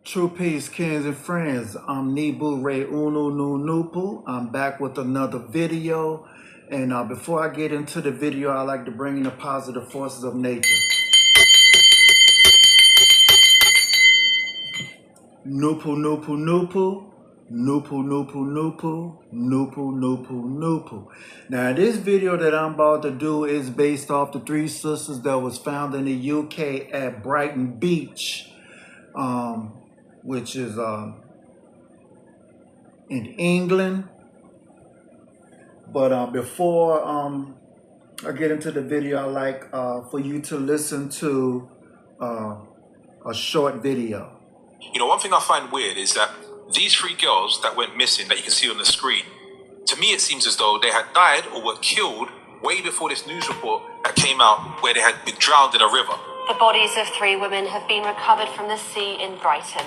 True peace, kings and friends. I'm QueeRaOpoo NoopooH. I'm back with another video. And before I get into the video, I like to bring in the positive forces of nature. Noopoo, noopoo, noopoo. Noopoo, noopoo, noopoo. Noopoo, noopoo, noopoo. Now, this video that I'm about to do is based off the three sisters that was found in the UK at Brighton Beach. Which is in England. But before I get into the video, I like for you to listen to a short video. You know, one thing I find weird is that these three girls that went missing that you can see on the screen, to me it seems as though they had died or were killed way before this news report that came out where they had been drowned in a river. The bodies of three women have been recovered from the sea in Brighton.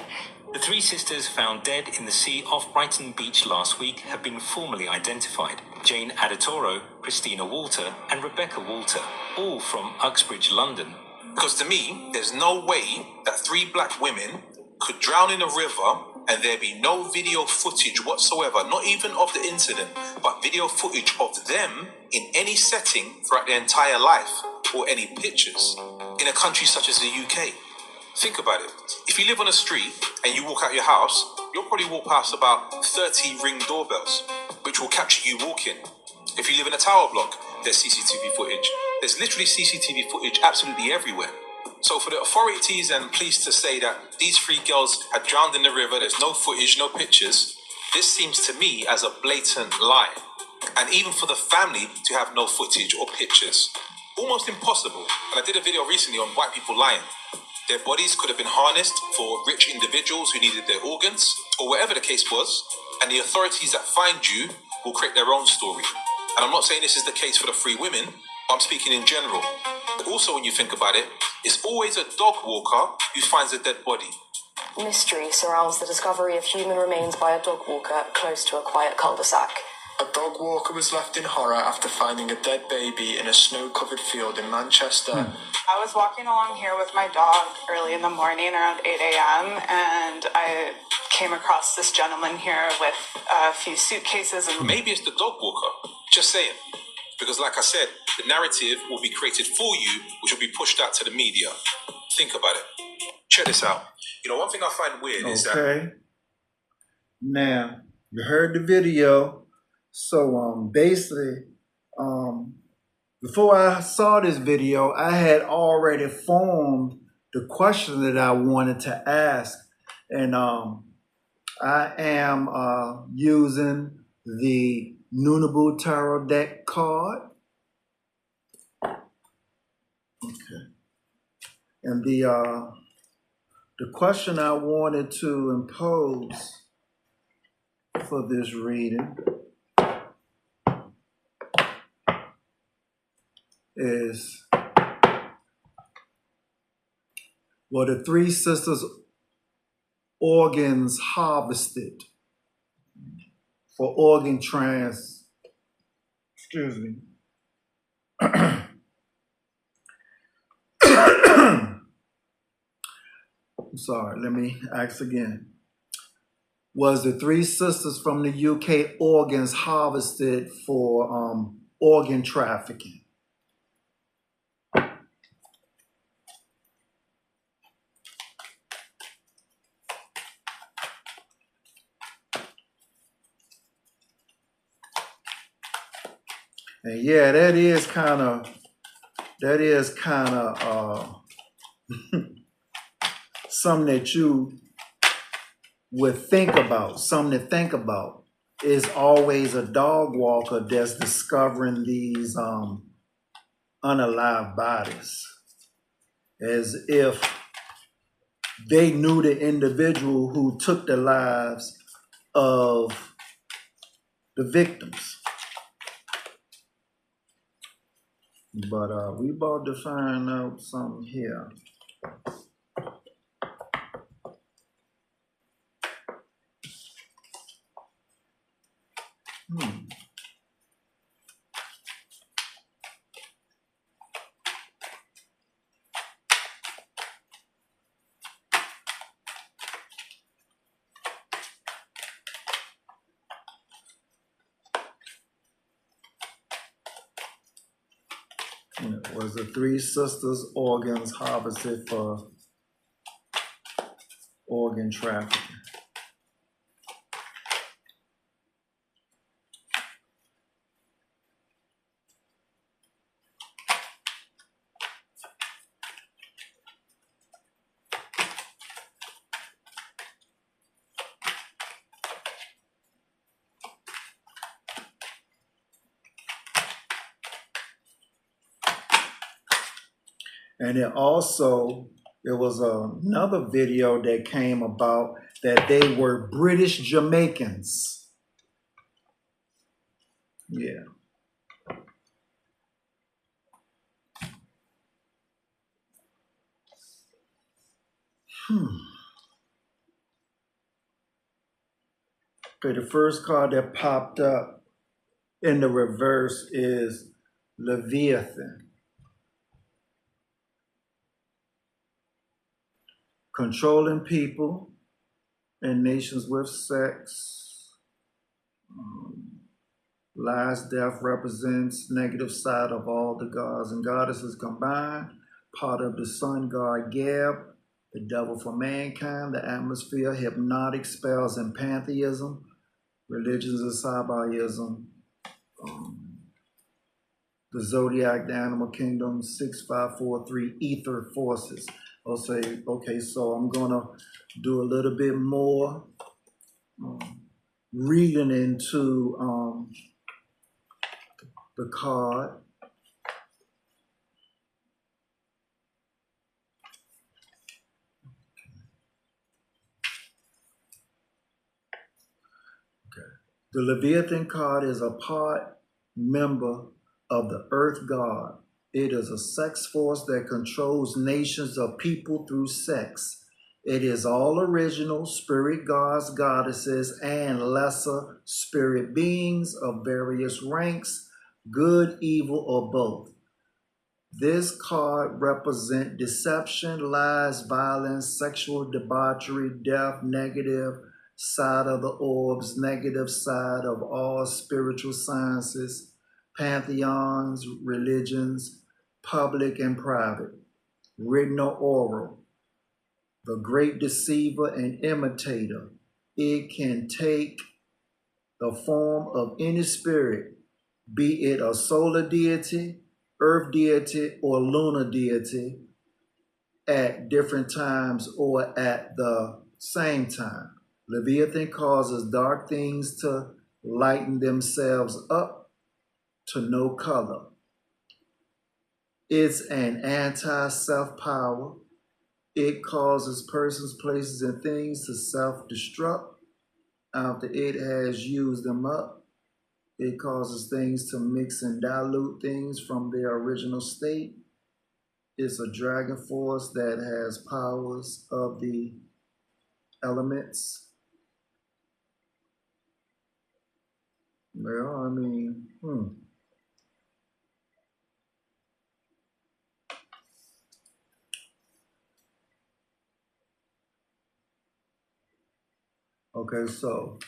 The three sisters found dead in the sea off Brighton Beach last week have been formally identified. Jane Adatoro, Christina Walter and Rebecca Walter, all from Uxbridge, London. Because to me, there's no way that three black women could drown in a river and there be no video footage whatsoever, not even of the incident, but video footage of them in any setting throughout their entire life, or any pictures in a country such as the UK. Think about it. If you live on a street and you walk out your house, you'll probably walk past about 30 Ring doorbells, which will capture you walking. If you live in a tower block, there's CCTV footage. There's literally CCTV footage absolutely everywhere. So for the authorities and police to say that these three girls had drowned in the river, there's no footage, no pictures, this seems to me as a blatant lie. And even for the family to have no footage or pictures, almost impossible. And I did a video recently on white people lying. Their bodies could have been harnessed for rich individuals who needed their organs, or whatever the case was, and the authorities that find you will create their own story. And I'm not saying this is the case for the three women, but I'm speaking in general. But also when you think about it, it's always a dog walker who finds a dead body. Mystery surrounds the discovery of human remains by a dog walker close to a quiet cul-de-sac. A dog walker was left in horror after finding a dead baby in a snow-covered field in Manchester. I was walking along here with my dog early in the morning around 8 a.m. and I came across this gentleman here with a few suitcases. And maybe it's the dog walker. Just saying. Because like I said, the narrative will be created for you, which will be pushed out to the media. Think about it. Check this out. You know, one thing I find weird is that... Okay. Now, you heard the video. So basically, before I saw this video, I had already formed the question that I wanted to ask. And I am using the NoopooH Tarot deck card. Okay. And the question I wanted to impose for this reading is, were the three sisters' organs harvested for organ excuse me. I'm sorry, let me ask again. Was the three sisters from the UK organs harvested for organ trafficking? And yeah, that is kind of something that you would think about. Something to think about is always a dog walker that's discovering these unalive bodies, as if they knew the individual who took the lives of the victims. But we about to find out something here. was the three sisters' organs harvested for organ trafficking. And it also, there was another video that came about that they were British Jamaicans. Yeah. Okay, the first card that popped up in the reverse is Leviathan. Controlling people and nations with sex. Last death represents negative side of all the gods and goddesses combined. Part of the sun god Geb, the devil for mankind, the atmosphere, hypnotic spells and pantheism, religions of Sabaism, the zodiac, the animal kingdom, 6543 ether forces. Okay, so I'm gonna do a little bit more reading into the card. Okay. The Leviathan card is a part member of the Earth God. It is a sex force that controls nations of people through sex. It is all original spirit gods, goddesses, and lesser spirit beings of various ranks, good, evil, or both. This card represents deception, lies, violence, sexual debauchery, death, negative side of the orbs, negative side of all spiritual sciences, pantheons, religions, public and private, written or oral, the great deceiver and imitator. It can take the form of any spirit, be it a solar deity, earth deity, or lunar deity at different times or at the same time. Leviathan causes dark things to lighten themselves up to no color. It's an anti-self power. It causes persons, places, and things to self-destruct after it has used them up. It causes things to mix and dilute things from their original state. It's a dragon force that has powers of the elements. Well, I mean, Okay, so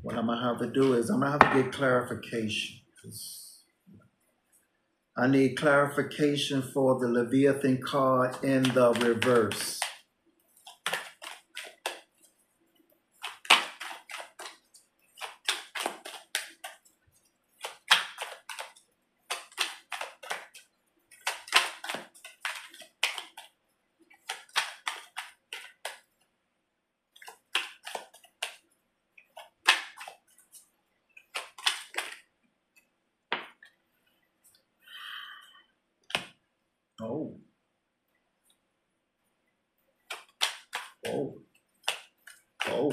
what I'm gonna have to do is I'm gonna have to get clarification. I need clarification for the Leviathan card in the reverse. Oh. Oh. Oh.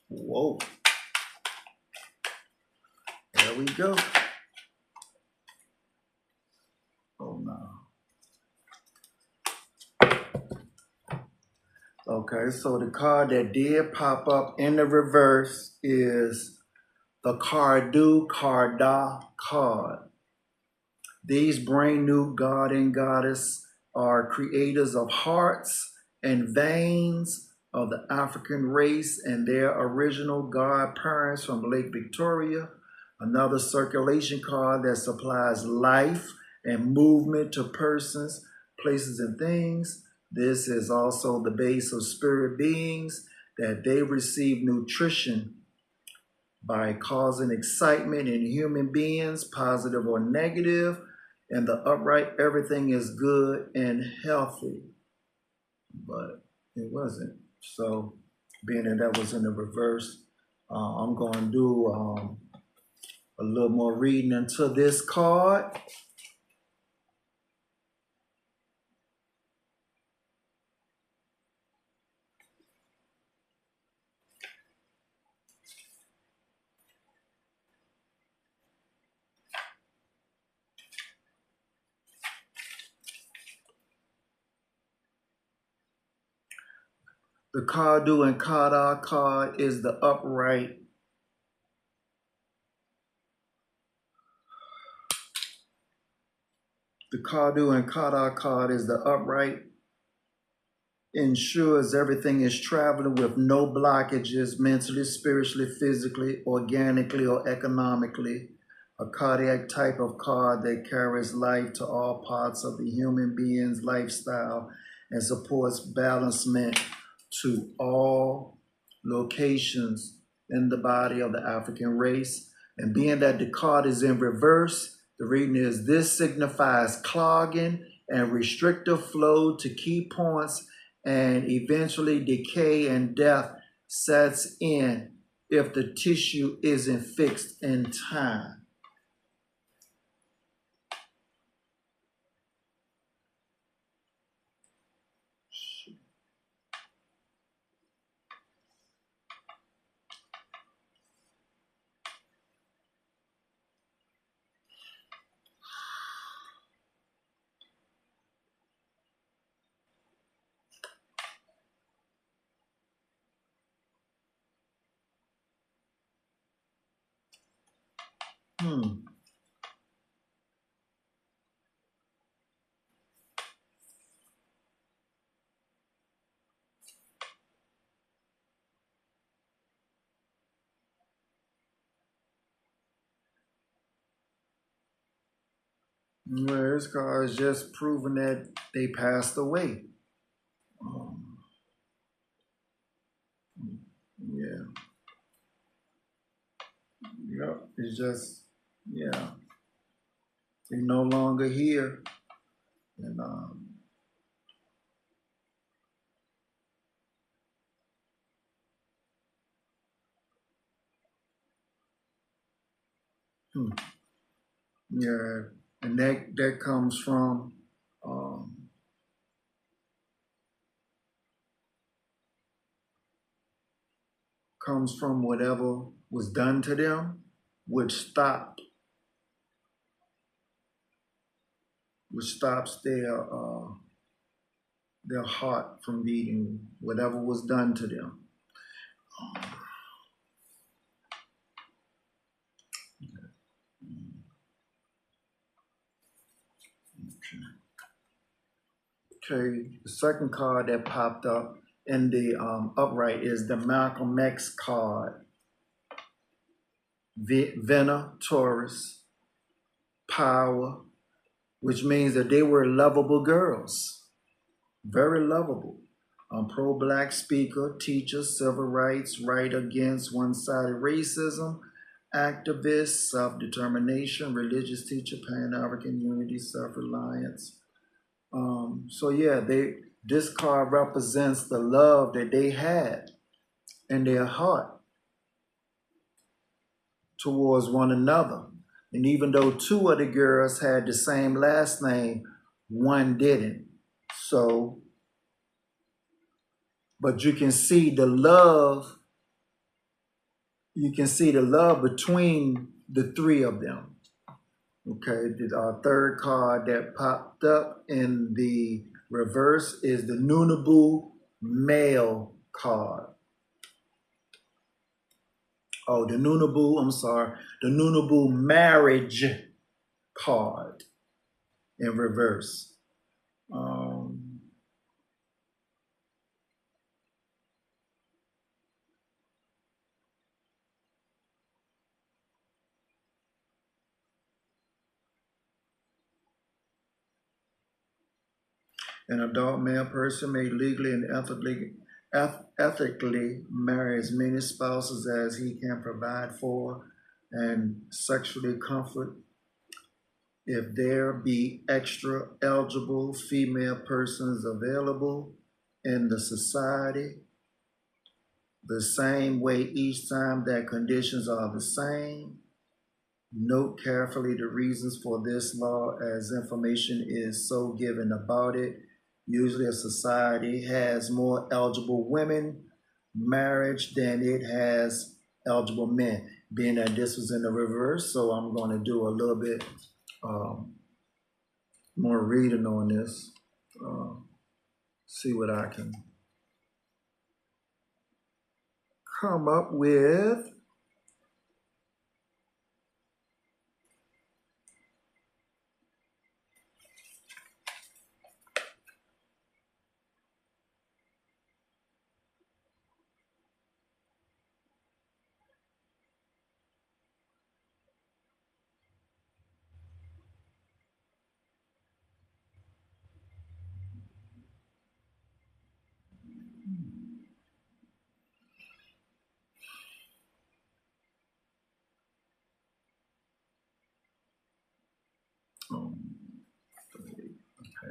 Whoa. There we go. Oh no. Okay, so the card that did pop up in the reverse is the TarBoOonooAanet card. These brand new god and goddess are creators of hearts and veins of the African race and their original god parents from Lake Victoria. Another circulation card that supplies life and movement to persons, places, and things. This is also the base of spirit beings, that they receive nutrition by causing excitement in human beings, positive or negative, and the upright, everything is good and healthy. But it wasn't. So being that was in the reverse, I'm going to do a little more reading into this card. The TarBoOonooAanet card is the upright. The TarBoOonooAanet card is the upright. Ensures everything is traveling with no blockages, mentally, spiritually, physically, organically, or economically. A cardiac type of card that carries life to all parts of the human being's lifestyle and supports balancement to all locations in the body of the African race. And being that the card is in reverse, the reading is, this signifies clogging and restrictive flow to key points, and eventually decay and death sets in if the tissue isn't fixed in time. Well, this card is just proving that they passed away. Yeah. Yep. It's just, yeah. They're no longer here. And yeah. And that comes from whatever was done to them, which stops their heart from beating, whatever was done to them. Okay, the second card that popped up in the upright is the Malcolm X card. Vena, Taurus, power, which means that they were lovable girls, very lovable. Pro-black speaker, teacher, civil rights, right against one-sided racism, activist, self-determination, religious teacher, Pan-African unity, self-reliance. So yeah, this card represents the love that they had in their heart towards one another. And even though two of the girls had the same last name, one didn't. So, but you can see the love. You can see the love between the three of them. Okay, the third card that popped up in the reverse is the NoopooH male card. Oh, the NoopooH marriage card in reverse. An adult male person may legally and ethically marry as many spouses as he can provide for and sexually comfort. If there be extra eligible female persons available in the society, the same way each time that conditions are the same. Note carefully the reasons for this law as information is so given about it. Usually a society has more eligible women marriage than it has eligible men. Being that this was in the reverse, so I'm going to do a little bit more reading on this. See what I can come up with.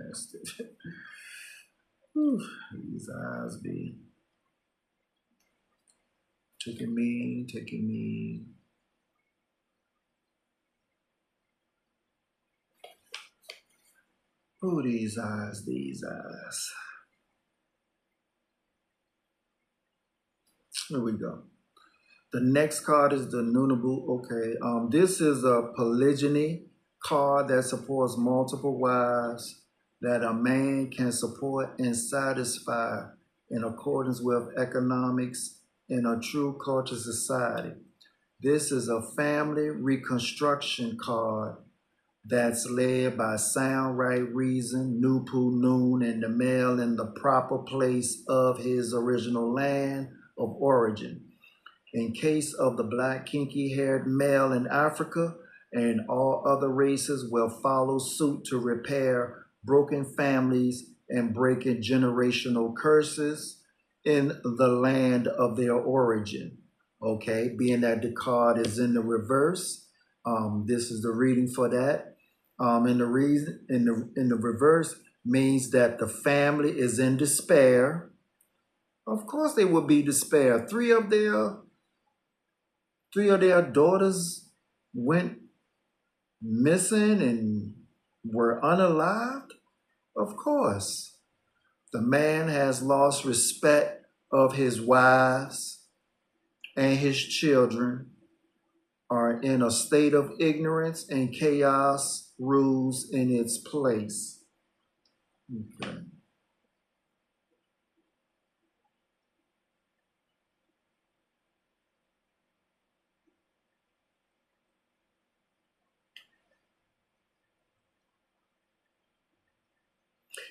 Past it. These eyes be taking me. Oh, these eyes. Here we go. The next card is the NoopooH. Okay, this is a polygyny card that supports multiple wives that a man can support and satisfy in accordance with economics in a true culture society. This is a family reconstruction card that's led by sound right reason, NoopooH Noon, and the male in the proper place of his original land of origin. In case of the black kinky-haired male in Africa, and all other races will follow suit to repair broken families and breaking generational curses in the land of their origin. Okay, being that the card is in the reverse, this is the reading for that. And the reason in the reverse means that the family is in despair. Of course, they will be despair. Three of their daughters went missing and were unalived. Of course, the man has lost respect of his wives, and his children are in a state of ignorance, and chaos rules in its place. Okay.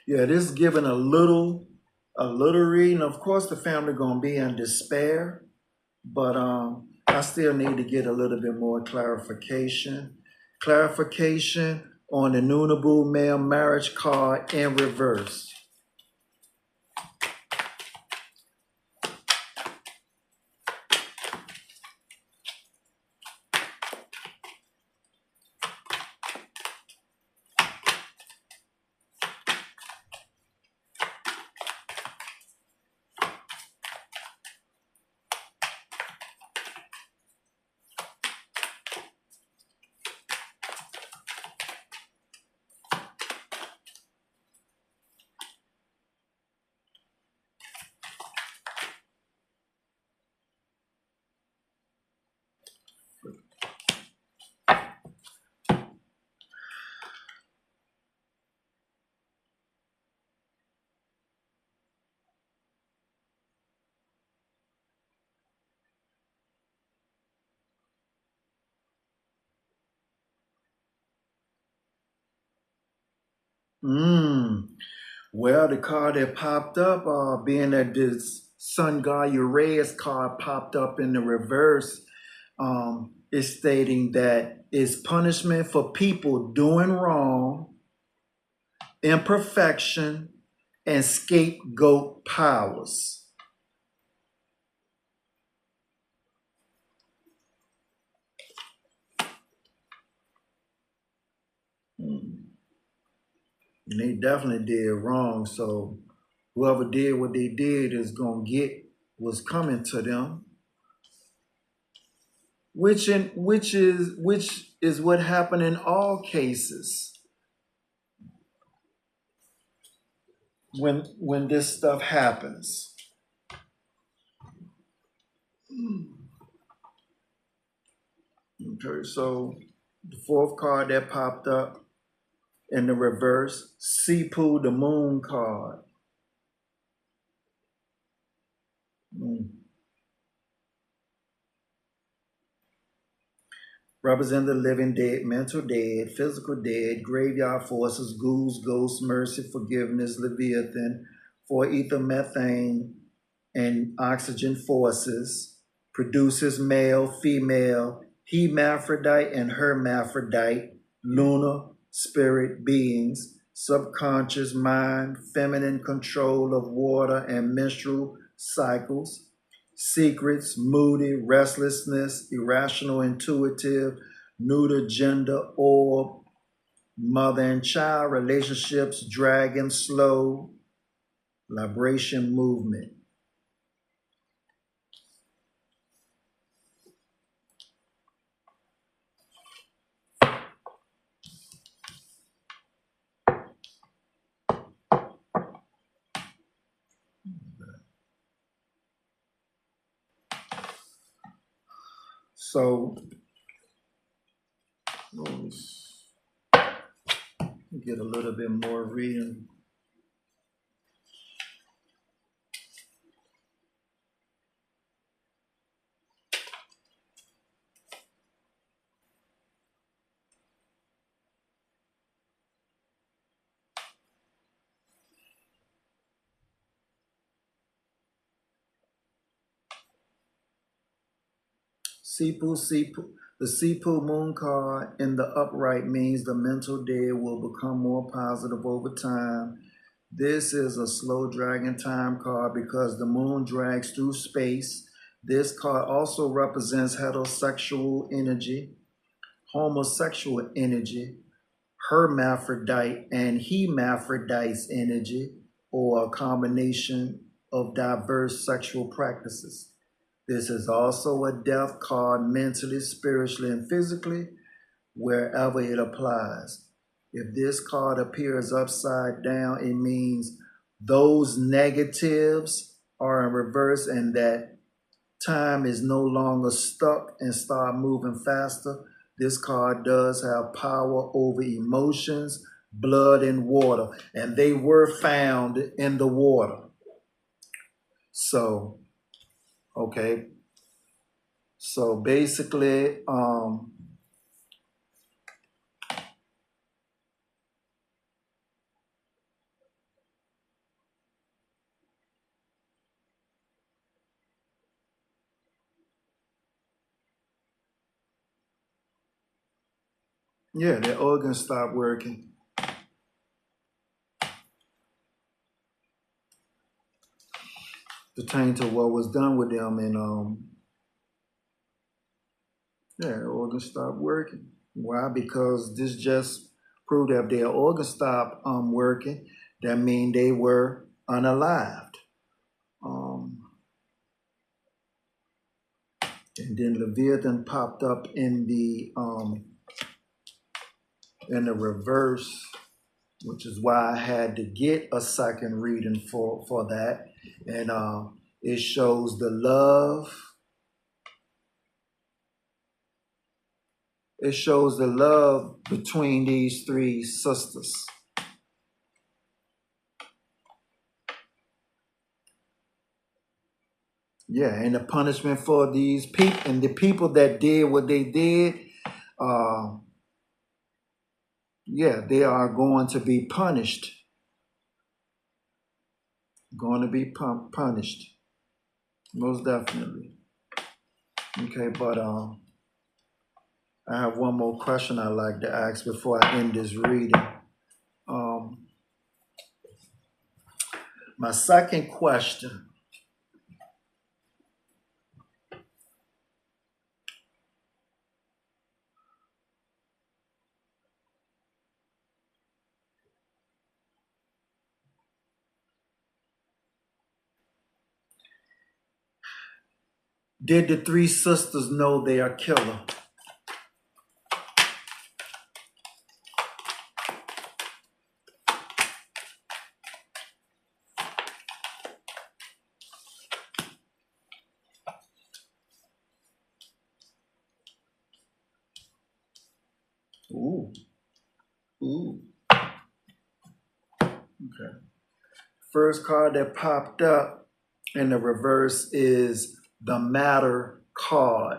Yeah, this is giving a little reading. Of course, the family gonna be in despair, but I still need to get a little bit more clarification. Clarification on the NoopooH male marriage card in reverse. Well, the card that popped up, being that this Sun God Uranus card popped up in the reverse, is stating that it's punishment for people doing wrong, imperfection, and scapegoat powers. And they definitely did wrong. So whoever did what they did is going to get what's coming to them, which is what happened in all cases when this stuff happens. Okay, so the fourth card that popped up in the reverse, Seepoo, the moon card. Represent the living dead, mental dead, physical dead, graveyard forces, ghouls, ghosts, mercy, forgiveness, Leviathan, for ether, methane, and oxygen forces, produces male, female, hermaphrodite and hermaphrodite, lunar, spirit beings, subconscious mind, feminine control of water and menstrual cycles, secrets, moody, restlessness, irrational, intuitive, neuter, gender, orb, mother and child, relationships, dragon, slow, libration, movement. So, let's get a little bit more reading. Seepoo. The Seepoo moon card in the upright means the mental dead will become more positive over time. This is a slow dragging time card because the moon drags through space. This card also represents heterosexual energy, homosexual energy, hermaphrodite and hermaphrodite's energy, or a combination of diverse sexual practices. This is also a death card mentally, spiritually, and physically, wherever it applies. If this card appears upside down, it means those negatives are in reverse and that time is no longer stuck and start moving faster. This card does have power over emotions, blood, and water, and they were found in the water. So, okay. So basically, yeah, their organs stopped working. Pertaining to what was done with them, and yeah, their organs stopped working. Why? Because this just proved that if their organs stopped working, that means they were unalived. And then Leviathan popped up in the reverse, which is why I had to get a second reading for that. And it shows the love. It shows the love between these three sisters. Yeah, and the punishment for these people and the people that did what they did, yeah, they are going to be punished. Going to be punished. Most definitely. Okay, but I have one more question I'd like to ask before I end this reading. My second question. Did the three sisters know their killer? Ooh. Ooh. Okay. First card that popped up in the reverse is the Matter card.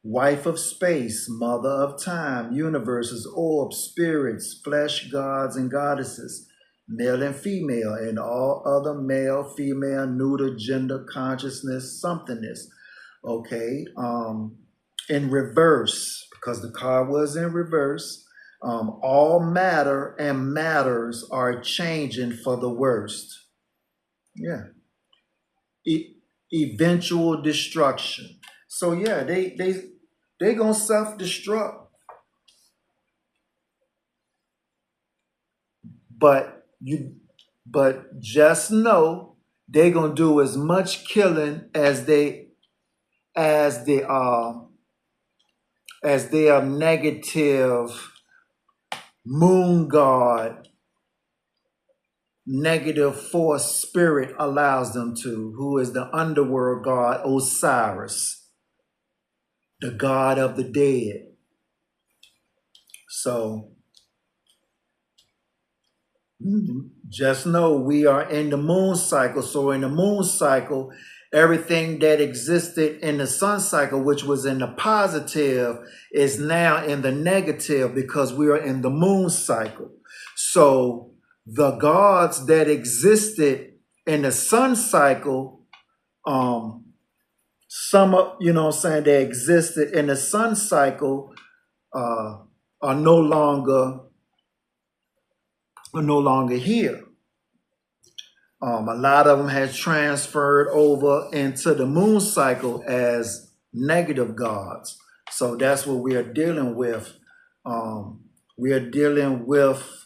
Wife of space, mother of time, universes, orbs, spirits, flesh, gods, and goddesses, male and female, and all other male, female, neuter, gender, consciousness, somethingness. Okay. In reverse, because the card was in reverse, all matter and matters are changing for the worst. Yeah. Eventual destruction. So yeah, they gonna self-destruct. But just know they gonna do as much killing as their negative moon god, negative force spirit allows them to, who is the underworld god Osiris, the god of the dead. So just know we are in the moon cycle. So in the moon cycle, everything that existed in the sun cycle, which was in the positive, is now in the negative because we are in the moon cycle. So the gods that existed in the sun cycle, some of, they existed in the sun cycle, are no longer here. A lot of them has transferred over into the moon cycle as negative gods. So that's what we are dealing with. We are dealing with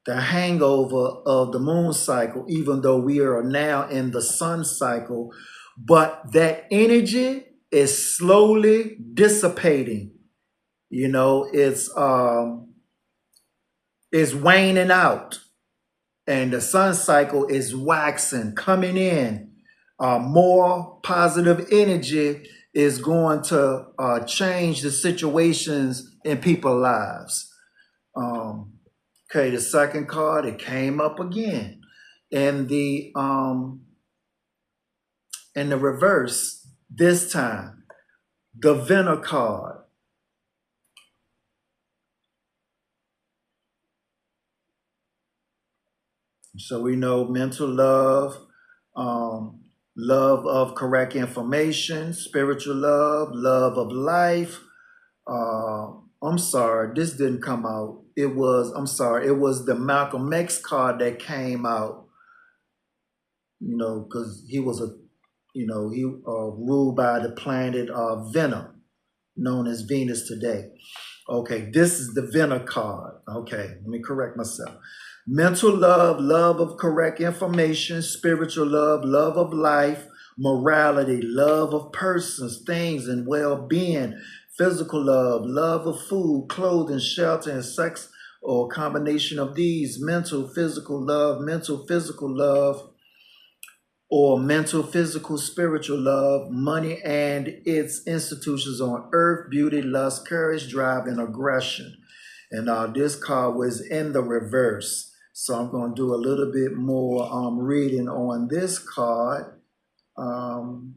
the hangover of the moon cycle, even though we are now in the sun cycle. But that energy is slowly dissipating. It's waning out. And the sun cycle is waxing, coming in. More positive energy is going to change the situations in people's lives. Okay, the second card, it came up again. In the reverse, this time, the Venner card. So we know mental love, love of correct information, spiritual love, love of life. I'm sorry, this didn't come out. It was the Malcolm X card that came out, because he was he ruled by the planet Venner, known as Venus today. Okay, this is the Venner card. Okay, let me correct myself. Mental love, love of correct information, spiritual love, love of life, morality, love of persons, things, and well-being, physical love, love of food, clothing, shelter, and sex, or a combination of these, mental, physical love, or mental, physical, spiritual love, money and its institutions on earth, beauty, lust, courage, drive, and aggression. And this card was in the reverse. So I'm going to do a little bit more reading on this card. Okay,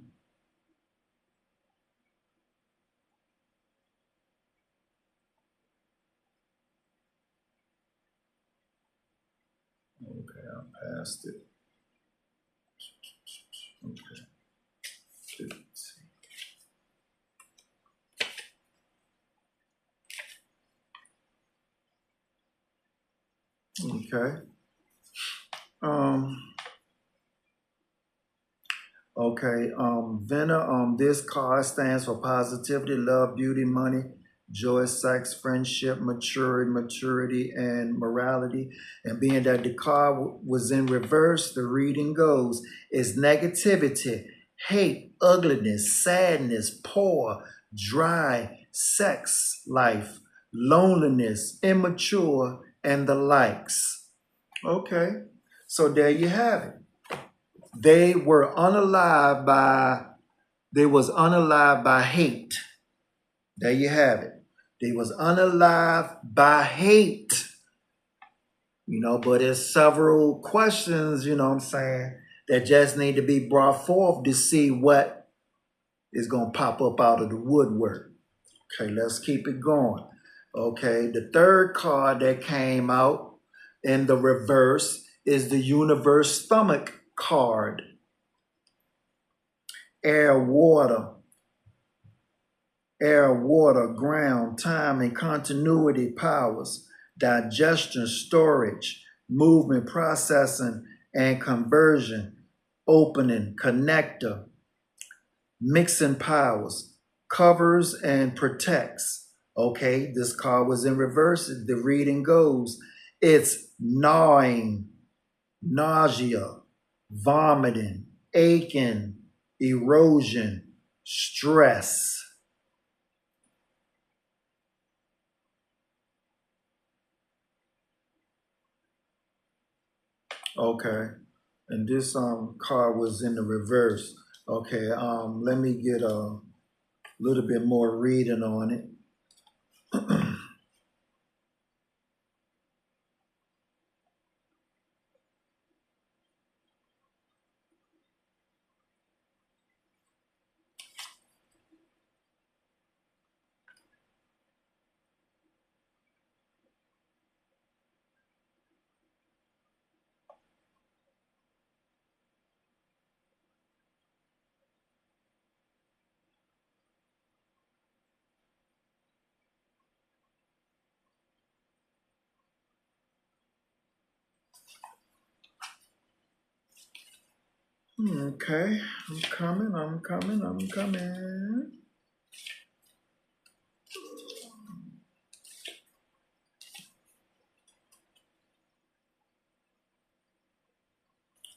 I passed it. Okay. Okay, Venna, this card stands for positivity, love, beauty, money, joy, sex, friendship, maturity, and morality. And being that the card was in reverse, the reading goes is negativity, hate, ugliness, sadness, poor, dry, sex life, loneliness, immature, and the likes. Okay, so there you have it. They was unalived by hate. There you have it. They was unalived by hate. But there's several questions, what I'm saying, that just need to be brought forth to see what is going to pop up out of the woodwork. Okay, let's keep it going. Okay, the third card that came out in the reverse is the universe stomach card. Air, water, ground, time, and continuity powers, digestion, storage, movement, processing, and conversion, opening, connector, mixing powers, covers and protects. Okay, this card was in reverse. The reading goes, it's gnawing, nausea, vomiting, aching, erosion, stress. Okay, and this card was in the reverse. Okay, let me get a little bit more reading on it. Okay, I'm coming.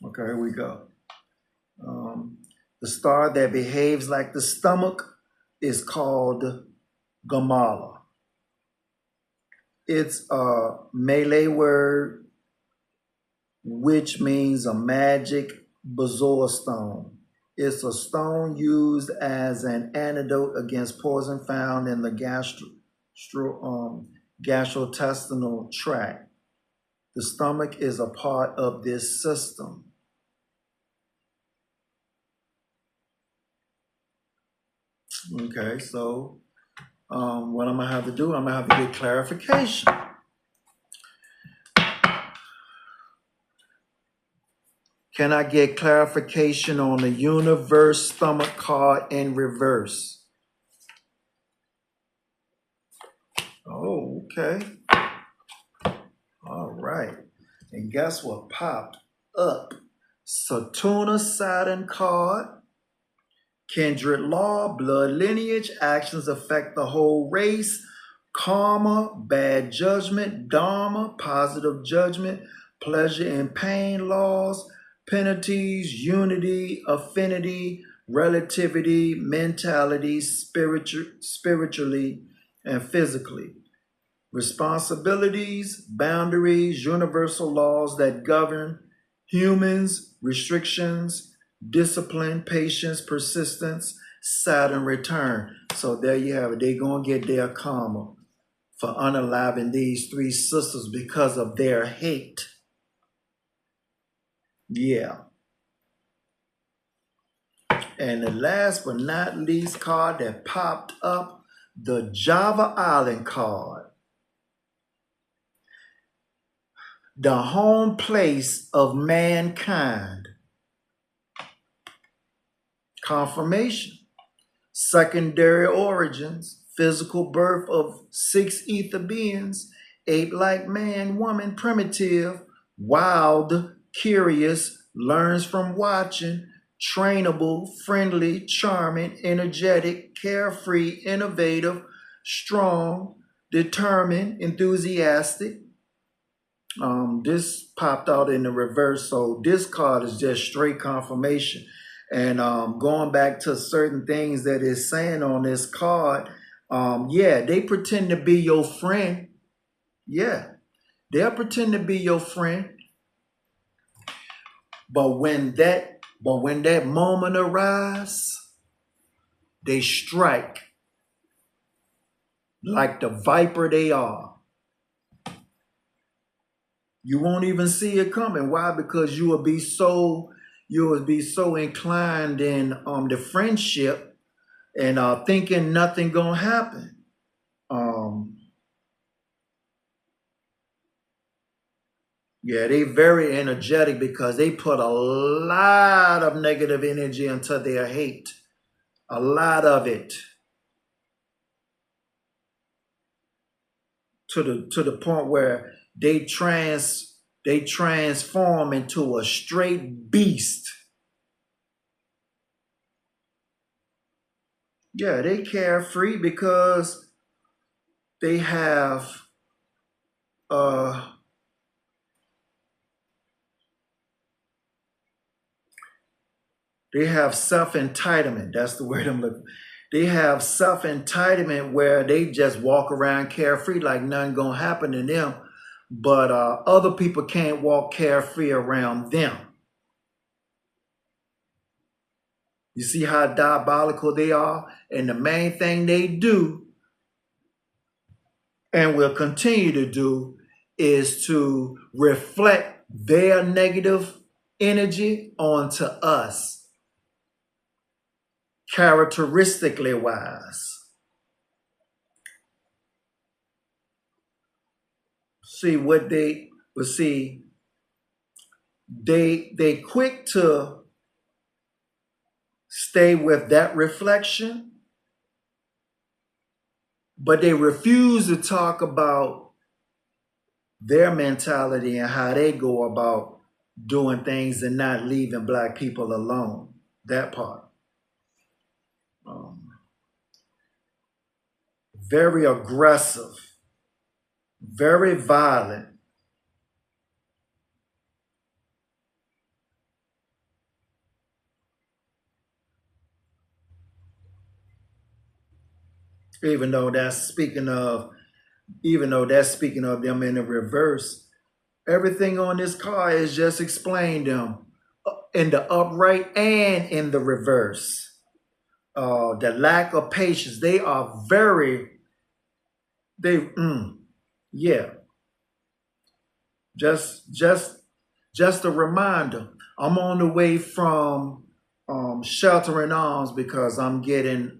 Okay, here we go. The star that behaves like the stomach is called Gamala. It's a Malay word which means a magic bezoar stone. It's a stone used as an antidote against poison found in the gastrointestinal tract. The stomach is a part of this system. Okay, so what I'm going to have to do, I'm going to have to get clarification. Can I get clarification on the universe stomach card in reverse? Oh, okay. All right. And guess what popped up? Saturn Saturn card. Kindred law, blood lineage, actions affect the whole race. Karma, bad judgment. Dharma, positive judgment. Pleasure and pain laws. Penalties, unity, affinity, relativity, mentality, spiritually, and physically. Responsibilities, boundaries, universal laws that govern humans, restrictions, discipline, patience, persistence, Saturn return. So there you have it. They're going to get their karma for unaliving these three sisters because of their hate. Yeah. And the last but not least card that popped up, the Java Island card. The home place of mankind. Confirmation. Secondary origins. Physical birth of 6 ether beings. Ape-like man, woman, primitive, wild, curious, learns from watching, trainable, friendly, charming, energetic, carefree, innovative, strong, determined, enthusiastic. This popped out in the reverse, so this card is just straight confirmation. And going back to certain things that it's saying on this card, yeah, they pretend to be your friend. Yeah, they'll pretend to be your friend. But when that moment arrives, they strike like the viper they are. You won't even see it coming. Why? Because you will be so inclined in the friendship and thinking nothing gonna happen. Yeah, they very energetic because they put a lot of negative energy into their hate. A lot of it. To the point where they transform into a straight beast. Yeah, they carefree because they have self-entitlement. That's the word I'm looking for. They have self-entitlement where they just walk around carefree like nothing gonna happen to them. But other people can't walk carefree around them. You see how diabolical they are? And the main thing they do, and will continue to do, is to reflect their negative energy onto us, characteristically wise. See what they will see. They quick to stay with that reflection, but they refuse to talk about their mentality and how they go about doing things and not leaving Black people alone. That part. Very aggressive, very violent. Even though that's speaking of them in the reverse, everything on this card is just explained them in the upright and in the reverse. The lack of patience. They are yeah. Just a reminder. I'm on the way from Sheltering Arms because I'm getting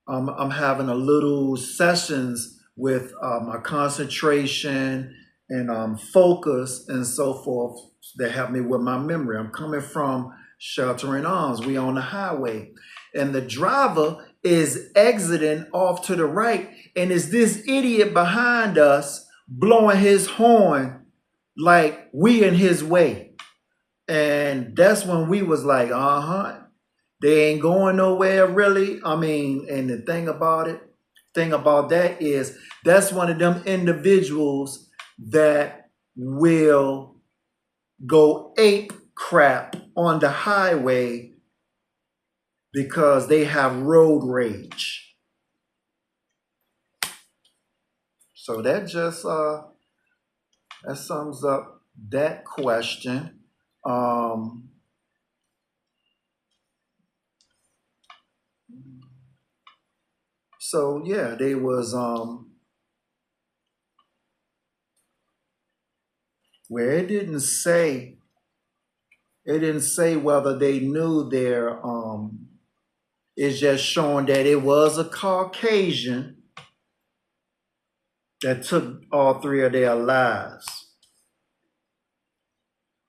I'm having a little sessions with my concentration and focus and so forth that help me with my memory. I'm coming from Sheltering Arms. We on the highway. And the driver is exiting off to the right. And it's this idiot behind us blowing his horn like we in his way. And that's when we was like, they ain't going nowhere really. I mean, and the thing about that is that's one of them individuals that will go ape crap on the highway because they have road rage. So that just that sums up that question. So yeah, they was where it didn't say whether they knew their it's just showing that it was a Caucasian that took all three of their lives.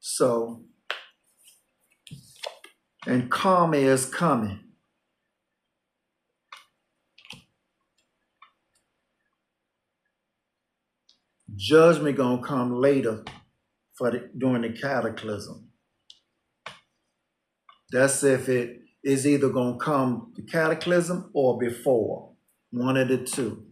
So, and karma is coming. Judgment gonna come later during the cataclysm. That's if it is either going to come the cataclysm or before. One of the two.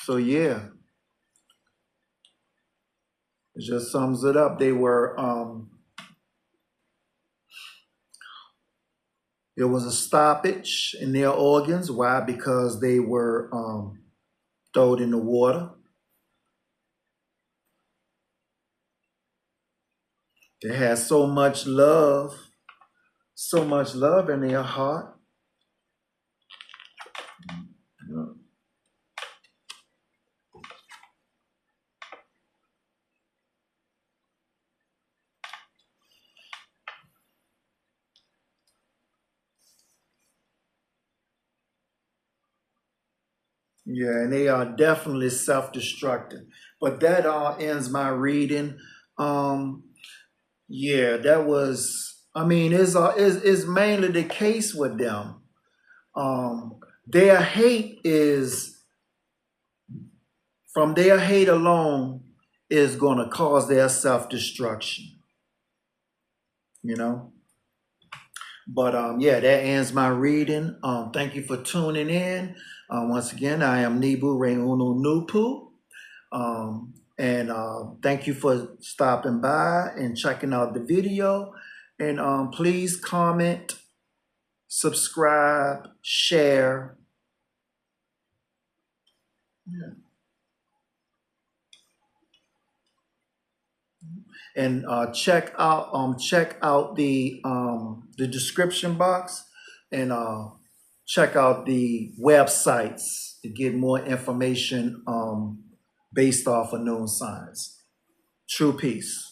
So yeah, it just sums it up. They were, there was a stoppage in their organs. Why? Because they were thrown in the water. They had so much love in their heart. Yeah, and they are definitely self-destructing. But that ends my reading. Yeah, that was. I mean, is mainly the case with them. Their hate is from their hate alone is going to cause their self-destruction. You know. But yeah, that ends my reading. Thank you for tuning in. Once again, I am QueeRaOpoo NoopooH. And thank you for stopping by and checking out the video. And please comment, subscribe, share. Yeah. And check out the description box, and check out the websites to get more information based off of known science. True peace.